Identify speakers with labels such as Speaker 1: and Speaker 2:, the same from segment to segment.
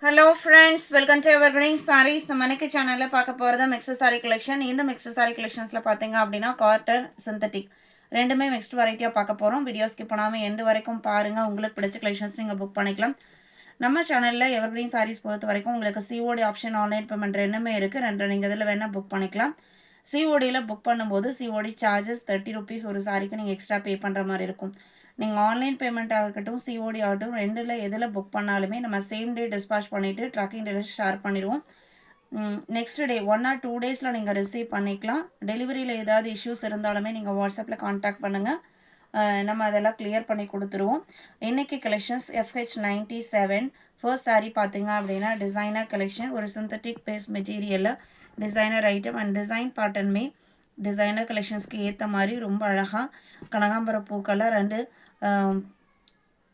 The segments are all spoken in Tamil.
Speaker 1: Hello friends, welcome to Evergreen Sarees. மணிக்கு சேனல்ல பார்க்க போறது மிக்ஸ்டு saree collection. இந்த மிக்ஸ்டு saree collectionsல பாத்தீங்க அப்படினா காட்டன் சிந்தட்டிக் ரெண்டுமே மிக்ஸ்டு வெரைட்டியா பார்க்க போறோம். வீடியோ ஸ்கிப் பண்ணாம எண்ட் வரைக்கும் பாருங்க. உங்களுக்கு பிடிச்ச collections நீங்க புக் பண்ணிக்கலாம். நம்ம சேனல்ல Evergreen Sarees பொறுத்த வரைக்கும் உங்களுக்கு COD ஆப்ஷன் ஆன்லைன் பேமெண்ட் ரெண்டுமே இருக்கு. ரெண்டு நீங்க இதல வேணா புக் பண்ணிக்கலாம். COD ல புக் பண்ணும்போது COD சார்ஜஸ் 30 rupees ஒரு சாரிக்கு நீங்க எக்ஸ்ட்ரா பே பண்ற மாதிரி இருக்கும். நீங்க ஆன்லைன் பேமெண்ட் ஆகட்டும் COD ஆகட்டும் ரெண்டுல எதுல புக் பண்ணாலுமே நம்ம சேம் டே டிஸ்பாட்ச் பண்ணிட்டு ட்ராக்கிங் டீடைல்ஸ் ஷேர் பண்ணிடுவோம். நெக்ஸ்ட் டே 1 or 2 டேஸ்ல நீங்க ரிசீவ் பண்ணிக்கலாம். டெலிவரியில ஏதாவது இஷ்யூஸ் இருந்தாலுமே நீங்க வாட்ஸ்அப்ல கான்டாக்ட் பண்ணுங்க. நம்ம அதெல்லாம் கிளியர் பண்ணி கொடுத்துருவோம். இன்னைக்கு கலெக்ஷன்ஸ் FH97 ஃபர்ஸ்ட் saree பாத்தீங்க அப்படின்னா டிசைனர் கலெக்ஷன் ஒரு சிந்தட்டிக் பேஸ் மெட்டீரியல்ல டிசைனர் ஐட்டம் அண்ட் டிசைன் பேட்டர்னுமே டிசைனர் கலெக்ஷன்ஸ்க்கு ஏற்ற மாதிரி ரொம்ப அழகாக கனகாம்பர பூ கலர் அண்டு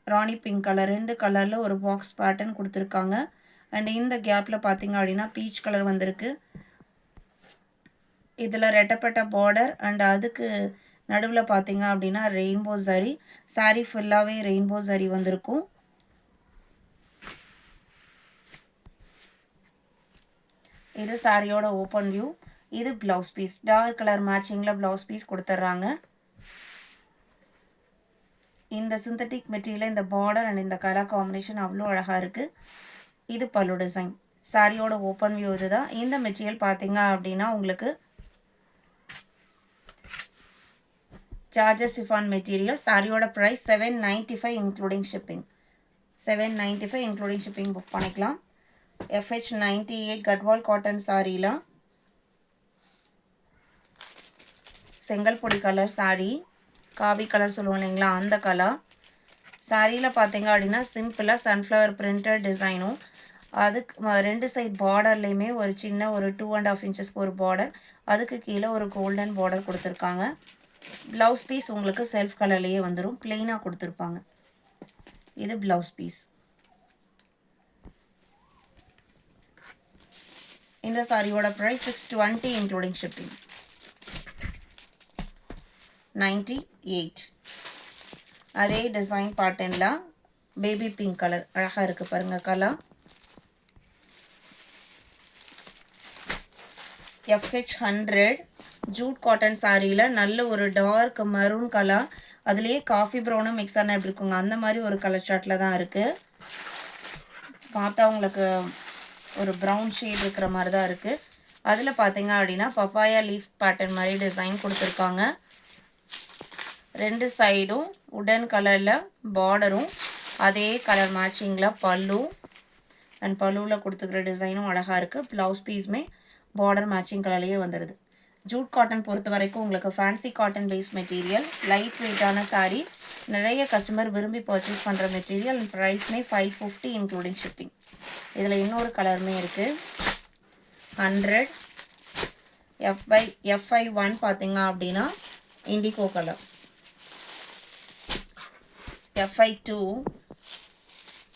Speaker 1: ராணி பிங்க் கலர் ரெண்டு கலரில் ஒரு பாக்ஸ் பேட்டர்ன் கொடுத்துருக்காங்க. அண்ட் இந்த கேப்பில் பார்த்தீங்க அப்படின்னா பீச் கலர் வந்திருக்கு. இதில் ரெட்டப்பட்ட பார்டர் அண்ட் அதுக்கு நடுவில் பார்த்தீங்க அப்படின்னா ரெயின்போ சரி சாரீ ஃபுல்லாகவே ரெயின்போ சரி வந்திருக்கும். இது சாரியோட ஓப்பன் வியூ. இது ப்ளவுஸ் பீஸ் டார்க் கலர் மேட்சிங்கில் ப்ளவுஸ் பீஸ் கொடுத்துட்றாங்க. இந்த சிந்தட்டிக் மெட்டீரியல் இந்த பார்டர் அண்ட் இந்த கலர் காம்பினேஷன் அவ்வளோ அழகாக இருக்குது. இது பல்லு டிசைன் சாரியோட ஓப்பன் வியூ இதுதான். இந்த மெட்டீரியல் பார்த்தீங்க அப்படின்னா உங்களுக்கு சார்ஜஸ் சிஃபான் மெட்டீரியல். சாரியோட price 795 including shipping. 795 including shipping book பண்ணிக்கலாம். FH98 கட்வால் காட்டன் சாரியில் செங்கல் பொடி கலர் சாரி காவி கலர் சொல்லுவோம் இல்லைங்களா அந்த கலர் சாரியில் பார்த்தீங்க அப்படின்னா சிம்பிளாக சன்ஃப்ளவர் பிரிண்டட் டிசைனும் அதுக்கு ரெண்டு சைட் பார்டர்லேயுமே ஒரு சின்ன ஒரு 2.5 inchesக்கு ஒரு பார்டர் அதுக்கு கீழே ஒரு கோல்டன் பார்டர் கொடுத்துருக்காங்க. ப்ளவுஸ் பீஸ் உங்களுக்கு செல்ஃப் கலர்லேயே வந்துடும் பிளெயினாக கொடுத்துருப்பாங்க. இது ப்ளவுஸ் பீஸ். இந்த சாரியோட ப்ரைஸ் 620 இன்க்ளூடிங் ஷிப்பிங். 98. அதே டிசைன் பேட்டர்ன்ல பேபி பிங்க் கலர் அழகா இருக்கு பாருங்க கலர். FH100 ஜூட் காட்டன் சாரியில் நல்ல ஒரு டார்க் மரூன் கலர் அதுலேயே காஃபி ப்ரௌனும் மிக்ஸ் ஆன எப்படி இருக்குங்க அந்த மாதிரி ஒரு கலர் ஷார்ட்டில் தான் இருக்குது. பார்த்தா உங்களுக்கு ஒரு ப்ரௌன் ஷேட் இருக்கிற மாதிரி தான் இருக்குது. அதில் பார்த்தீங்க அப்படின்னா பப்பாயா லீஃப் பேட்டர்ன் மாதிரி டிசைன் கொடுத்துருக்காங்க. ரெண்டு சைடும் உடன் கலரில் பார்டரும் அதே கலர் மேட்சிங்கில் பல்லு அண்ட் பல்லுவில் கொடுத்துக்கிற டிசைனும் அழகாக இருக்குது. ப்ளவுஸ் பீஸுமே பார்டர் மேட்சிங் கலர்லேயே வந்துடுது. ஜூட் காட்டன் பொறுத்த வரைக்கும் உங்களுக்கு fancy cotton base material light வெயிட்டான சாரீ நிறைய கஸ்டமர் விரும்பி பர்ச்சேஸ் பண்ணுற மெட்டீரியல். ப்ரைஸ்மே 550 including shipping. இதில் இன்னொரு கலருமே இருக்குது 100. FI1 பார்த்தீங்க அப்படின்னா இண்டிகோ கலர். FI2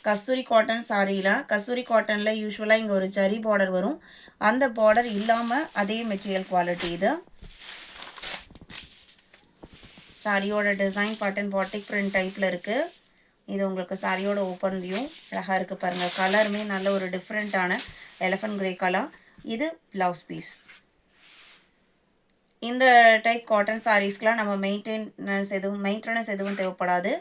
Speaker 1: கஸ்தூரி காட்டன் சாரியில் கஸ்தூரி காட்டனில் யூஸ்வலாக இங்கே ஒரு ஜரி பார்டர் வரும் அந்த பார்டர் இல்லாமல் அதே மெட்டீரியல் குவாலிட்டி. இது சாரியோட டிசைன் பேட்டர்ன் பாட்டிக் பிரிண்ட் டைப்பில் இருக்குது. இது உங்களுக்கு சாரியோட ஓப்பன் வியூ அழகாக இருக்குது பாருங்கள். கலருமே நல்ல ஒரு டிஃப்ரெண்ட்டான எலஃபண்ட் கிரே கலர். இது ப்ளவுஸ் பீஸ். இந்த டைப் காட்டன் சாரீஸ்க்கெலாம் நம்ம மெயின்டெனன்ஸ் எதுவும் தேவைப்படாது.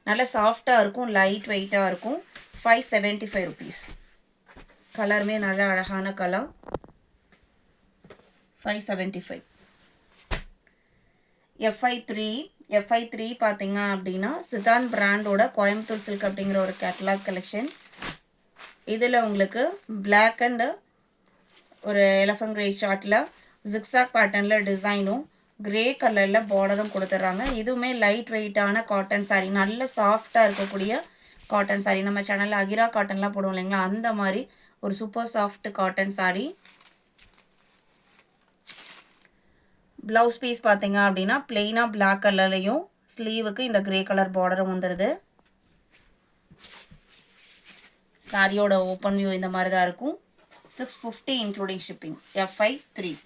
Speaker 1: நல்ல சாஃப்டாக இருக்கும் லைட் வெயிட்டாக இருக்கும். 575 rupees. கலருமே நல்ல அழகான கலர் 575. FI3 பார்த்தீங்க அப்படின்னா சிதான் பிராண்டோட கோயம்புத்தூர் சில்க் அப்படிங்கிற ஒரு கேட்டலாக் கலெக்ஷன். இதில் உங்களுக்கு பிளாக் அண்ட் ஒரு எலஃபண்ட் கிரே ஷார்ட்டில் ஜிக்ஸாக் பேட்டர்னில் டிசைனும் கிரே கலரில் பார்டரும் கொடுத்துட்றாங்க. இதுவுமே லைட் வெயிட்டான காட்டன் சாரீ நல்ல சாஃப்டாக இருக்கக்கூடிய காட்டன் சாரீ. நம்ம சேனலில் அகிரா காட்டன்லாம் போடுவோம் இல்லைங்களா அந்த மாதிரி ஒரு super soft cotton sari. Blouse piece பார்த்தீங்க அப்படின்னா பிளெயினாக பிளாக் கலர்லையும் ஸ்லீவுக்கு இந்த கிரே கலர் பார்டரும் வந்துடுது. சாரியோட ஓப்பன் வியூ இந்த மாதிரி தான் இருக்கும். 650 இன்க்ளூடிங் ஷிப்பிங். FI3.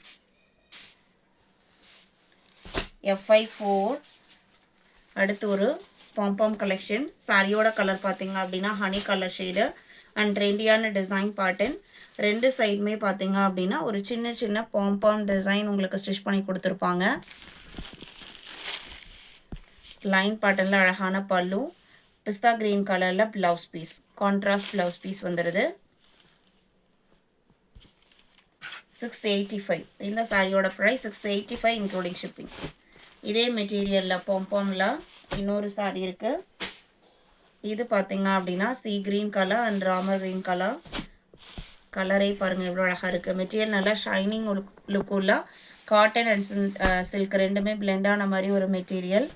Speaker 1: FI4 அடுத்து ஒரு பாம்பம் கலெக்ஷன். சாரியோட கலர் பார்த்தீங்க அப்படின்னா ஹனி கலர் ஷேடு அண்ட் ட்ரெண்டியான டிசைன் பேட்டர்ன். ரெண்டு சைடுமே பார்த்தீங்க அப்படின்னா ஒரு சின்ன சின்ன பாம் டிசைன் உங்களுக்கு ஸ்டிச் பண்ணி கொடுத்துருப்பாங்க. லைன் பேட்டர்னில் அழகான பல்லு, பிஸ்தா கிரீன் கலரில் blouse piece, contrast blouse piece வந்துடுது. 685. இந்த சாரியோட ப்ரைஸ் 685 இன்க்ளூடிங் ஷிப்பிங். இதே மெட்டீரியலில் பாம்பாமில் இன்னொரு சாரி இருக்குது. இது பார்த்தீங்க அப்படின்னா சி கிரீன் கலர் அண்ட் ராமர் கிரீன் கலர். கலரே பாருங்கள் எவ்வளோ அழகாக இருக்குது. மெட்டீரியல் நல்லா ஷைனிங் லுக்குள்ள காட்டன் அண்ட் சில்க் ரெண்டுமே பிளெண்டான மாதிரி ஒரு மெட்டீரியல்.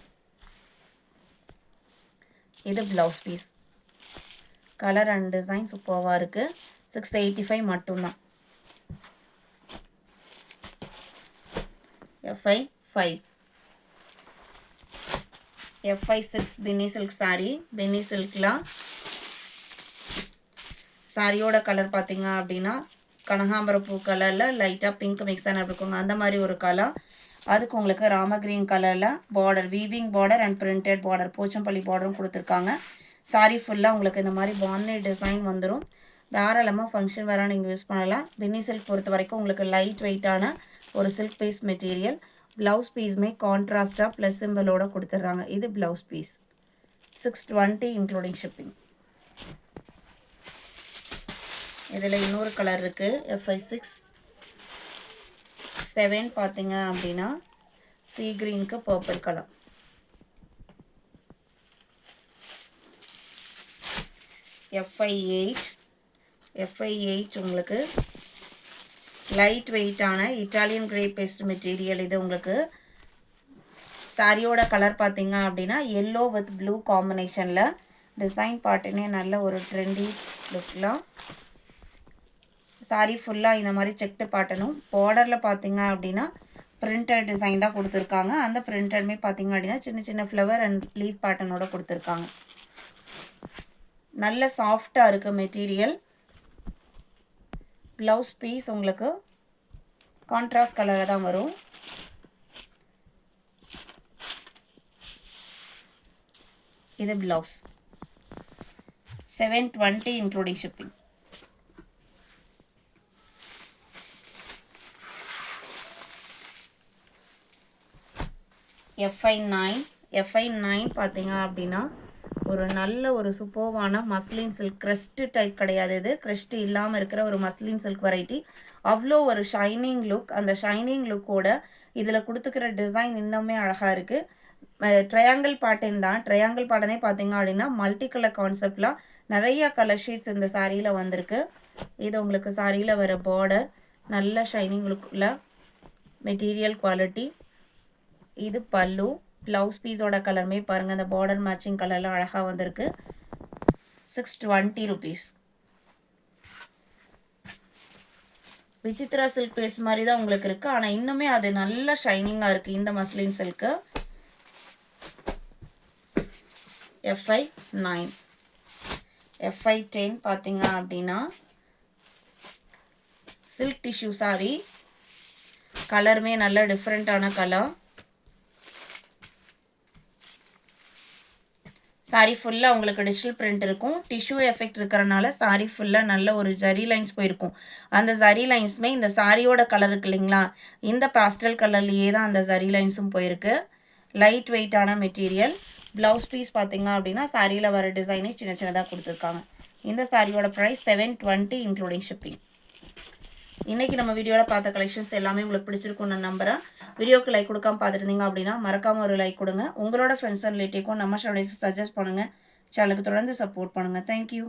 Speaker 1: இது blouse piece. Colour and design சூப்பராக இருக்குது. 685 மட்டும்தான். FI5. FI6 பென்னி சில்க் சாரி. பென்னி சில்கில் சாரியோட கலர் பார்த்தீங்க அப்படின்னா கனகாம்பரப்பூ கலரில் லைட்டாக பிங்க் மிக்ஸ் ஆன இருக்குங்க, அந்த மாதிரி ஒரு கலர். அதுக்கு உங்களுக்கு ராம கிரீன் கலரில் border, weaving border and printed border, Pochampally பார்டரும் கொடுத்துருக்காங்க. சாரி ஃபுல்லாக உங்களுக்கு இந்த மாதிரி பான்லெட் டிசைன் வந்துடும். தாராளமாக ஃபங்க்ஷன் வேற நீங்கள் யூஸ் பண்ணலாம். பென்னி சில்க் பொறுத்த வரைக்கும் உங்களுக்கு லைட் வெயிட்டான ஒரு சில்க் பீஸ் மெட்டீரியல். ப்ளவுஸ் பீஸுமே கான்ட்ராஸ்டாக ப்ளஸ் சிம்பிளோட கொடுத்துட்றாங்க. இது ப்ளவுஸ் பீஸ். 620 including shipping. இதில் இன்னொரு கலர் இருக்குது. FI6 7 பார்த்தீங்க அப்படின்னா சி கிரீனுக்கு பர்பிள் கலர். FI8 உங்களுக்கு லைட் வெயிட்டான இட்டாலியன் கிரே பேஸ்ட் மெட்டீரியல். இது உங்களுக்கு சாரியோட கலர் பார்த்தீங்க அப்படின்னா எல்லோ வித் ப்ளூ காம்பினேஷனில் டிசைன் பாட்டுனே நல்ல ஒரு ட்ரெண்டி லுக்கில். சாரி ஃபுல்லாக இந்த மாதிரி செக்டு பாட்டனும் பார்டரில் பார்த்தீங்க அப்படின்னா பிரிண்டட் டிசைன் தான் கொடுத்துருக்காங்க. அந்த பிரிண்டடுமே பார்த்தீங்க அப்படின்னா சின்ன சின்ன ஃப்ளவர் அண்ட் லீஃப் பேட்டர்னோட கொடுத்துருக்காங்க. நல்ல சாஃப்டாக இருக்குது மெட்டீரியல். ப்ளவுஸ் பீஸ் உங்களுக்கு கான்ட்ராஸ்ட் கலரில் தான் வரும். இது ப்ளவுஸ். 720 including shipping. FI9 பார்த்தீங்க அப்படின்னா ஒரு நல்ல ஒரு சூப்பர்வான மஸ்லின் சில்க். க்ரெஸ்ட்டு டைப் கிடையாது, இது க்ரெஸ்ட்டு இல்லாமல் இருக்கிற ஒரு மஸ்லின் சில்க் வெரைட்டி. அவ்வளோ ஒரு ஷைனிங் லுக். அந்த ஷைனிங் லுக்கோட இதில் கொடுத்துக்கிற டிசைன் இன்னுமே அழகாக இருக்குது. ட்ரையாங்கிள் பேட்டர்ன் தான். ட்ரையாங்கிள் பேட்டர்னே பார்த்தீங்க அப்படின்னா மல்டி கலர் கான்செப்டில் நிறைய கலர் ஷீட்ஸ் இந்த சாரியில் வந்திருக்கு. இது உங்களுக்கு சாரியில் வர பார்டர், நல்ல ஷைனிங் லுக்கில் மெட்டீரியல் குவாலிட்டி. இது பல்லு. ப்ளவுஸ் பீஸோட கலருமே பாருங்கள், அந்த பார்டர் மேட்சிங் கலரில் அழகாக வந்திருக்கு. 620 rupees. விசித்ரா சில்க் பேஸ்ட் மாதிரி தான் உங்களுக்கு இருக்குது, ஆனால் இன்னுமே அது நல்ல ஷைனிங்காக இருக்குது இந்த மஸ்லின் சில்க்கு. FI9. FI10 பார்த்தீங்க அப்படின்னா சில்க் டிஷ்யூ சாரி. கலருமே நல்ல டிஃப்ரெண்ட்டான கலர். சாரி ஃபுல்லாக உங்களுக்கு டிஜிட்டல் பிரிண்ட் இருக்கும். டிஷ்யூ எஃபெக்ட் இருக்கிறனால சாரி ஃபுல்லாக நல்ல ஒரு ஜரி லைன்ஸ் போயிருக்கும். அந்த ஜரி லைன்ஸுமே இந்த சாரியோட கலர் இருக்கு இல்லைங்களா, இந்த பாஸ்டல் கலர்லேயே தான் அந்த ஜரி லைன்ஸும் போயிருக்கு. லைட் வெயிட்டான மெட்டீரியல். ப்ளவுஸ் பீஸ் பார்த்தீங்க அப்படின்னா சாரியில் வர டிசைனே சின்ன சின்னதாக கொடுத்துருக்காங்க. இந்த சாரியோட ப்ரைஸ் 720 இன்க்ளூடிங் ஷிப்பிங். இன்றைக்கி நம்ம வீடியோவில் பார்த்த கலெக்ஷன்ஸ் எல்லாமே உங்களுக்கு பிடிச்சிருக்குன்னு நான் நம்புகிறேன். வீடியோக்கு லைக் கொடுக்காம பார்த்துருந்தீங்க அப்படின்னா மறக்காமல் ஒரு லைக் கொடுங்க. உங்களோட ஃப்ரெண்ட்ஸ் அண்ட் ரிலேட்டிவ்க்கும் நம்ம சேனலை சஜஸ்ட் பண்ணுங்கள். சேனலுக்கு தொடர்ந்து சப்போர்ட் பண்ணுங்கள். தேங்க்யூ.